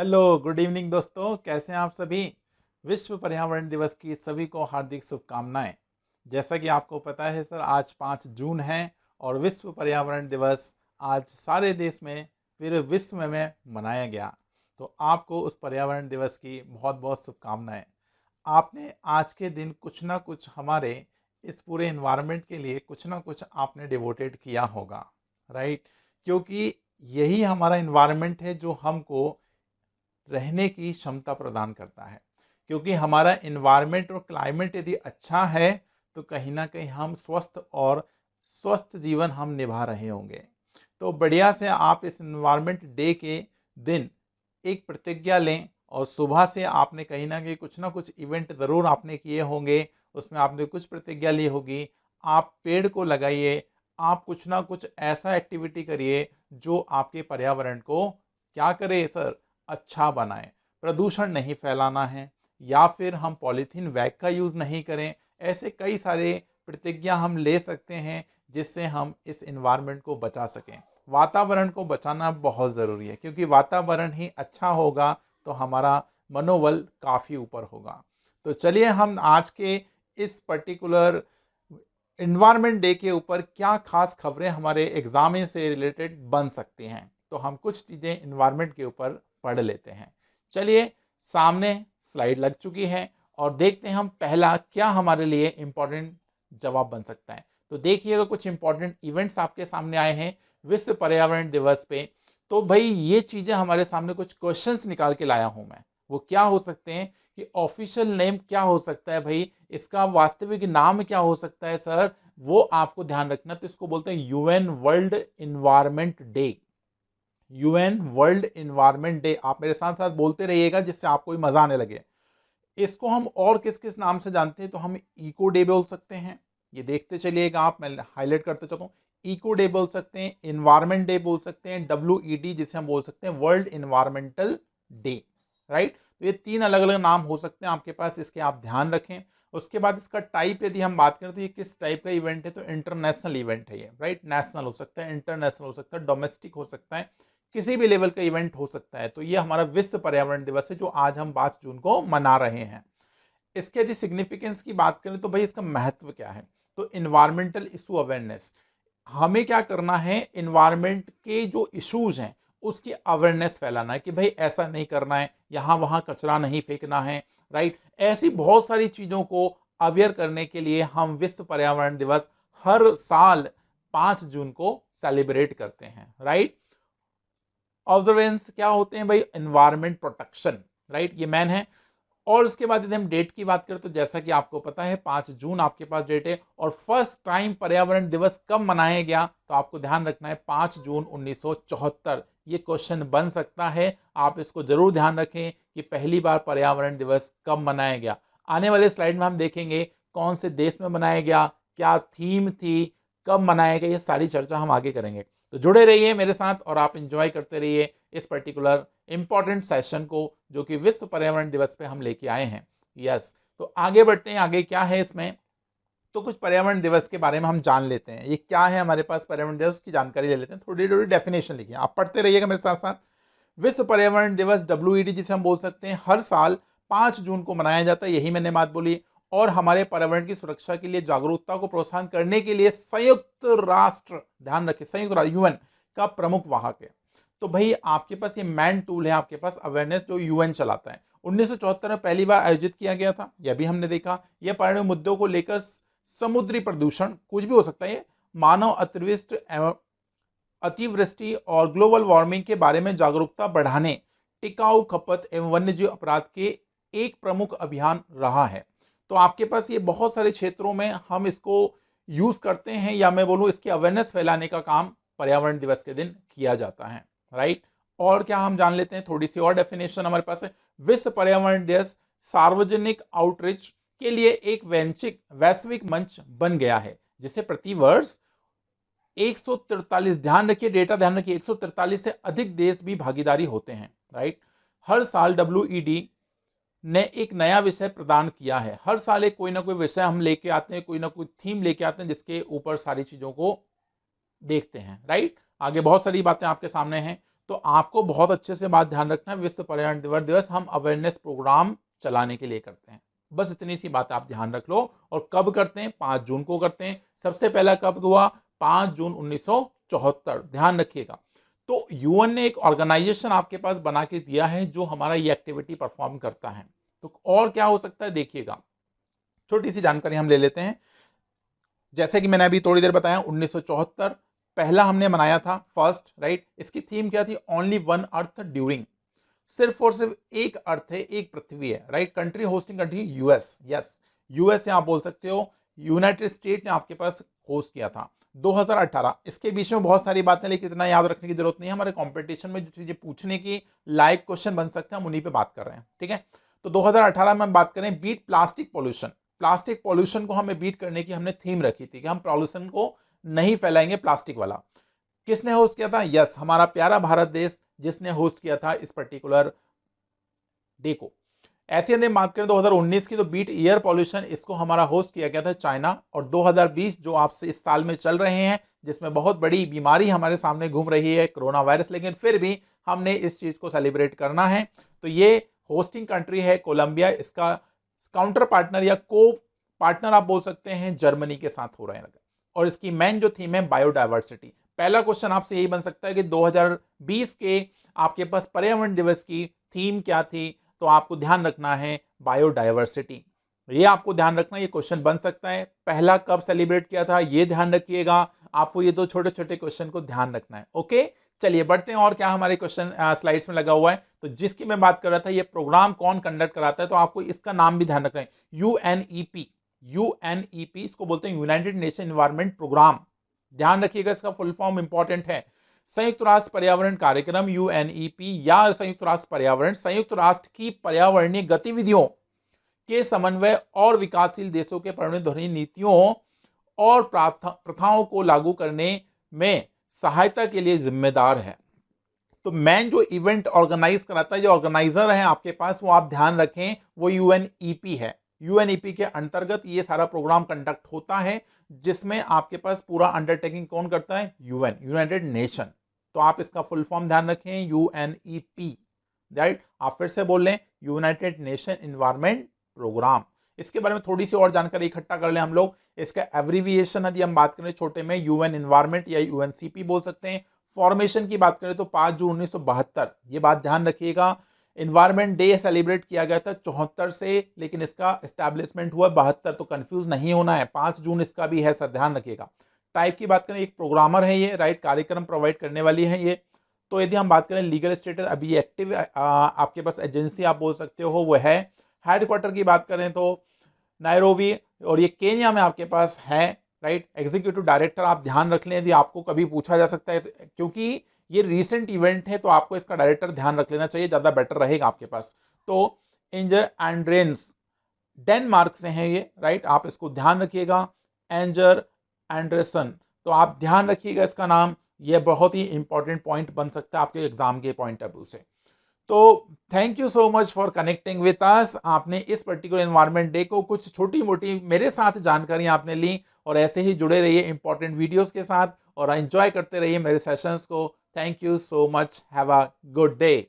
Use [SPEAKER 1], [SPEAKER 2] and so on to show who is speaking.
[SPEAKER 1] Hello, good evening दोस्तों, कैसे हैं आप सभी। विश्व पर्यावरण दिवस की सभी को हार्दिक शुभकामनाएं। जैसा कि आपको पता है सर, आज 5 जून है और विश्व पर्यावरण दिवस आज सारे देश में, पूरे विश्व में मनाया गया। तो आपको उस पर्यावरण दिवस की बहुत बहुत शुभकामनाएं। आपने आज के दिन कुछ ना कुछ हमारे इस पूरे इन्वायरमेंट के लिए कुछ ना कुछ आपने डिवोटेड किया होगा, राइट। क्योंकि यही हमारा इन्वायरमेंट है जो हमको रहने की क्षमता प्रदान करता है। क्योंकि हमारा इन्वायरमेंट और क्लाइमेट यदि अच्छा है तो कहीं ना कहीं हम स्वस्थ और स्वस्थ जीवन हम निभा रहे होंगे। तो बढ़िया से आप इस इन्वायरमेंट डे के दिन एक प्रतिज्ञा लें और सुबह से आपने कहीं ना कहीं कुछ ना कुछ इवेंट जरूर आपने किए होंगे, उसमें आपने कुछ प्रतिज्ञा ली होगी। आप पेड़ को लगाइए, आप कुछ ना कुछ ऐसा एक्टिविटी करिए जो आपके पर्यावरण को क्या करे सर, अच्छा बनाए। प्रदूषण नहीं फैलाना है, या फिर हम पॉलीथीन बैग का यूज नहीं करें। ऐसे कई सारे प्रतिज्ञा हम ले सकते हैं जिससे हम इस इन्वायरमेंट को बचा सकें। वातावरण को बचाना बहुत जरूरी है, क्योंकि वातावरण ही अच्छा होगा तो हमारा मनोबल काफी ऊपर होगा। तो चलिए हम आज के इस पर्टिकुलर इन्वायरमेंट डे के ऊपर क्या खास खबरें हमारे एग्जाम से रिलेटेड बन सकती हैं, तो हम कुछ चीजें इन्वायरमेंट के ऊपर पढ़ लेते हैं। चलिए, सामने स्लाइड लग चुकी है और देखते हैं हम पहला क्या हमारे लिए इंपॉर्टेंट जवाब बन सकता है। तो देखिएगा, कुछ इंपॉर्टेंट इवेंट्स आपके सामने आए हैं विश्व पर्यावरण दिवस पे। तो भाई ये चीजें हमारे सामने कुछ क्वेश्चंस निकाल के लाया हूं मैं। वो क्या हो सकते हैं कि ऑफिशियल नेम क्या हो सकता है भाई, इसका वास्तविक नाम क्या हो सकता है सर, वो आपको ध्यान रखना। तो इसको बोलते हैं UN world environment day. UN world environment day, आप मेरे साथ साथ बोलते रहिएगा जिससे आपको भी मजा आने लगे। इसको हम और किस किस नाम से जानते हैं, तो हम इको डे बोल सकते हैं। ये देखते चलिएगा आप, मैं हाईलाइट करते चलता हूँ। इको डे बोल सकते हैं, इन्वायरमेंट डे बोल सकते हैं, WED जिसे हम बोल सकते हैं वर्ल्ड इन्वायरमेंटल डे, राइट। तो ये 3 अलग अलग नाम हो सकते हैं आपके पास, इसके आप ध्यान रखें। उसके बाद इसका टाइप यदि हम बात करें तो ये किस टाइप का इवेंट है, तो इंटरनेशनल इवेंट है ये, राइट। नेशनल हो सकता है, इंटरनेशनल हो सकता है, डोमेस्टिक हो सकता है, किसी भी लेवल का इवेंट हो सकता है। तो ये हमारा विश्व पर्यावरण दिवस है जो आज हम 5 जून को मना रहे हैं। इसके यदि सिग्निफिकेंस की बात करें तो भाई इसका महत्व क्या है, तो इन्वायरमेंटल इशू अवेयरनेस। हमें क्या करना है, इन्वायरमेंट के जो इश्यूज हैं उसकी अवेयरनेस फैलाना है कि भाई ऐसा नहीं करना है, यहां वहां कचरा नहीं फेंकना है, राइट। ऐसी बहुत सारी चीजों को अवेयर करने के लिए हम विश्व पर्यावरण दिवस हर साल 5 जून को सेलिब्रेट करते हैं, राइट। ऑब्जर्वेंस क्या होते हैं भाई, एनवायरमेंट प्रोटेक्शन, राइट, ये मैन है। और उसके बाद यदि हम डेट की बात करें तो जैसा कि आपको पता है 5 जून आपके पास डेट है। और फर्स्ट टाइम पर्यावरण दिवस कब मनाया गया, तो आपको ध्यान रखना है 5 जून 1974। ये क्वेश्चन बन सकता है, आप इसको जरूर ध्यान रखें कि पहली बार पर्यावरण दिवस कब मनाया गया। आने वाले स्लाइड में हम देखेंगे कौन से देश में मनाया गया, क्या थीम थी, कब मनाया गया, ये सारी चर्चा हम आगे करेंगे। तो जुड़े रहिए मेरे साथ और आप इंजॉय करते रहिए इस पर्टिकुलर इंपॉर्टेंट सेशन को जो कि विश्व पर्यावरण दिवस पे हम लेके आए हैं। यस, तो आगे बढ़ते हैं, आगे क्या है इसमें। तो कुछ पर्यावरण दिवस के बारे में हम जान लेते हैं, ये क्या है हमारे पास, पर्यावरण दिवस की जानकारी ले लेते हैं। थोड़ी थोड़ी डेफिनेशन लिखिए, आप पढ़ते रहिएगा मेरे साथ साथ। विश्व पर्यावरण दिवस WED जिसे हम बोल सकते हैं हर साल 5 जून को मनाया जाता है, यही मैंने बात बोली। और हमारे पर्यावरण की सुरक्षा के लिए जागरूकता को प्रोत्साहन करने के लिए संयुक्त राष्ट्र, ध्यान रखिए संयुक्त राष्ट्र यूएन का प्रमुख वाहक है। तो भाई आपके पास ये मैन टूल है, आपके पास अवेयरनेस जो यूएन चलाता है। 1974 में पहली बार आयोजित किया गया था, यह भी हमने देखा। यह पर्यावरण मुद्दों को लेकर समुद्री प्रदूषण कुछ भी हो सकता है, मानव अतिवृष्टि और ग्लोबल वार्मिंग के बारे में जागरूकता बढ़ाने, टिकाऊ खपत एवं वन्यजीव अपराध के एक प्रमुख अभियान रहा है। तो आपके पास ये बहुत सारे क्षेत्रों में हम इसको यूज करते हैं, या मैं बोलूं इसकी अवेयरनेस फैलाने का काम पर्यावरण दिवस के दिन किया जाता है, राइट। और क्या हम जान लेते हैं, थोड़ी सी और डेफिनेशन हमारे पास है। विश्व पर्यावरण दिवस सार्वजनिक आउटरीच के लिए एक वैश्विक मंच बन गया है, जिसे प्रतिवर्ष 143, ध्यान रखिए डेटा, ध्यान रखिए 143 से अधिक देश भी भागीदारी होते हैं, राइट। हर साल WED ने एक नया विषय प्रदान किया है। हर साल एक कोई ना कोई विषय हम लेके आते हैं, कोई ना कोई थीम लेके आते हैं जिसके ऊपर सारी चीजों को देखते हैं, राइट। आगे बहुत सारी बातें आपके सामने हैं। तो आपको बहुत अच्छे से बात ध्यान रखना है, विश्व पर्यावरण दिवस हम अवेयरनेस प्रोग्राम चलाने के लिए करते हैं। बस इतनी सी बात आप ध्यान रख लो। और कब करते हैं? 5 जून को करते हैं। सबसे पहला कब हुआ? 5 जून 1974, ध्यान रखिएगा। तो यूएन ने एक ऑर्गेनाइजेशन आपके पास बना के दिया है जो हमारा ये एक्टिविटी परफॉर्म करता है। तो और क्या हो सकता है देखिएगा, छोटी सी जानकारी हम ले लेते हैं। जैसे कि मैंने अभी थोड़ी देर बताया, 1974 पहला हमने मनाया था, फर्स्ट, राइट। इसकी थीम क्या थी? Only one earth during. सिर्फ और सिर्फ एक अर्थ है, एक पृथ्वी है, right. Country hosting country US, yes US आप बोल सकते हो। यूनाइटेड स्टेट ने आपके पास होस्ट किया था 2018। इसके बीच में बहुत सारी बातें, लेकिन इतना याद रखने की जरूरत नहीं है। हमारे कंपटीशन में जो चीजें पूछने की लाइव क्वेश्चन बन सकते हैं हम उन्हीं पे बात कर रहे हैं, ठीक है। तो 2018 में हम बात करें beat plastic pollution. Plastic pollution को हमें बीट करने की हमने थीम रखी थी कि हम पोल्यूशन को नहीं फैलाएंगे प्लास्टिक वाला। किसने होस्ट किया था? यस, हमारा प्यारा भारत देश जिसने होस्ट किया था इस पर्टिकुलर डे को। ऐसे यदि बात करें 2019 की, तो बीट एयर पॉल्यूशन, इसको हमारा होस्ट किया गया था चाइना। और 2020 जो आपसे इस साल में चल रहे हैं, जिसमें बहुत बड़ी बीमारी हमारे सामने घूम रही है, कोरोना वायरस, लेकिन फिर भी हमने इस चीज को सेलिब्रेट करना है। तो ये होस्टिंग कंट्री है कोलंबिया, इसका काउंटर पार्टनर या को पार्टनर आप बोल सकते हैं जर्मनी के साथ हो रहे हैं। और इसकी मेन जो थीम है बायोडायवर्सिटी। पहला क्वेश्चन आपसे यही बन सकता है कि 2020 के आपके पास पर्यावरण दिवस की थीम क्या थी? तो आपको ध्यान रखना है बायोडायवर्सिटी। ये आपको ध्यान रखना, ये क्वेश्चन बन सकता है। पहला कब सेलिब्रेट किया था ये ध्यान रखिएगा। आपको ये दो छोटे छोटे क्वेश्चन को ध्यान रखना है, ओके। चलिए बढ़ते हैं, और क्या हमारे क्वेश्चन स्लाइड्स में लगा हुआ है। तो जिसकी मैं बात कर रहा था, ये प्रोग्राम कौन कंडक्ट कराता है, तो आपको इसका नाम भी ध्यान रखना है, यूएनईपी। यूएनईपी इसको बोलते हैं यूनाइटेड नेशन एनवायरनमेंट प्रोग्राम। ध्यान रखिएगा, इसका फुल फॉर्म इंपॉर्टेंट है। संयुक्त राष्ट्र पर्यावरण कार्यक्रम यूएनईपी या संयुक्त राष्ट्र पर्यावरण, संयुक्त राष्ट्र की पर्यावरणीय गतिविधियों के समन्वय और विकासशील देशों के पर्यावरण नीतियों और प्रथाओं को लागू करने में सहायता के लिए जिम्मेदार है। तो मैन जो इवेंट ऑर्गेनाइज कराता है, जो ऑर्गेनाइजर है आपके पास, वो आप ध्यान रखें, वो यूएनईपी है। यूएनईपी के अंतर्गत ये सारा प्रोग्राम कंडक्ट होता है, जिसमें आपके पास पूरा अंडरटेकिंग कौन करता है? UN, United nation. तो आप इसका फुल फॉर्म ध्यान रखें, यूएनईपी, राइट। आप फिर से बोल लें, यूनाइटेड नेशन एनवायरनमेंट प्रोग्राम। इसके बारे में थोड़ी सी और जानकारी इकट्ठा कर लें हम लोग। इसका एब्रीविएशन यदि हम बात करें छोटे में, यूएन एनवायरनमेंट या यूएनसीपी बोल सकते हैं। फॉर्मेशन की बात करें तो 5 जून 1972, ये बात ध्यान रखिएगा। एनवायरनमेंट डे सेलिब्रेट किया गया था 74 से, लेकिन इसका एस्टैब्लिशमेंट हुआ 72, तो कंफ्यूज नहीं होना है, 5 जून इसका भी है सर, ध्यान रखिएगा। टाइप की बात करें, एक प्रोग्रामर है ये, राइट, कार्यक्रम प्रोवाइड करने वाली है ये। तो यदि हम बात करें लीगल स्टेटस, अभी एक्टिव आपके पास एजेंसी आप बोल सकते हो वो है। हेडक्वार्टर की बात करें तो नायरोबी, और ये केन्या में आपके पास है, राइट। एग्जीक्यूटिव डायरेक्टर आप ध्यान रख लें, यदि आपको कभी पूछा जा सकता है, क्योंकि ये रीसेंट इवेंट है, तो आपको इसका डायरेक्टर ध्यान रख लेना चाहिए, ज्यादा बेटर रहेगा आपके पास। तो एंजर एंड्रेंस डेनमार्क से हैं ये, राइट, आप इसको ध्यान रखिएगा, एंजर एंडरसन। तो आप ध्यान रखिएगा इसका नाम, ये बहुत ही इंपॉर्टेंट पॉइंट बन सकता है आपके एग्जाम के पॉइंट ऑफ व्यू से। तो thank you so much for connecting with us. आपने इस पर्टिकुलर एनवायरनमेंट डे को कुछ छोटी मोटी मेरे साथ जानकारी आपने ली, और ऐसे ही जुड़े रहिए इंपॉर्टेंट वीडियोस के साथ, और एंजॉय करते रहिए मेरे सेशंस को। Thank you so much, have a good day.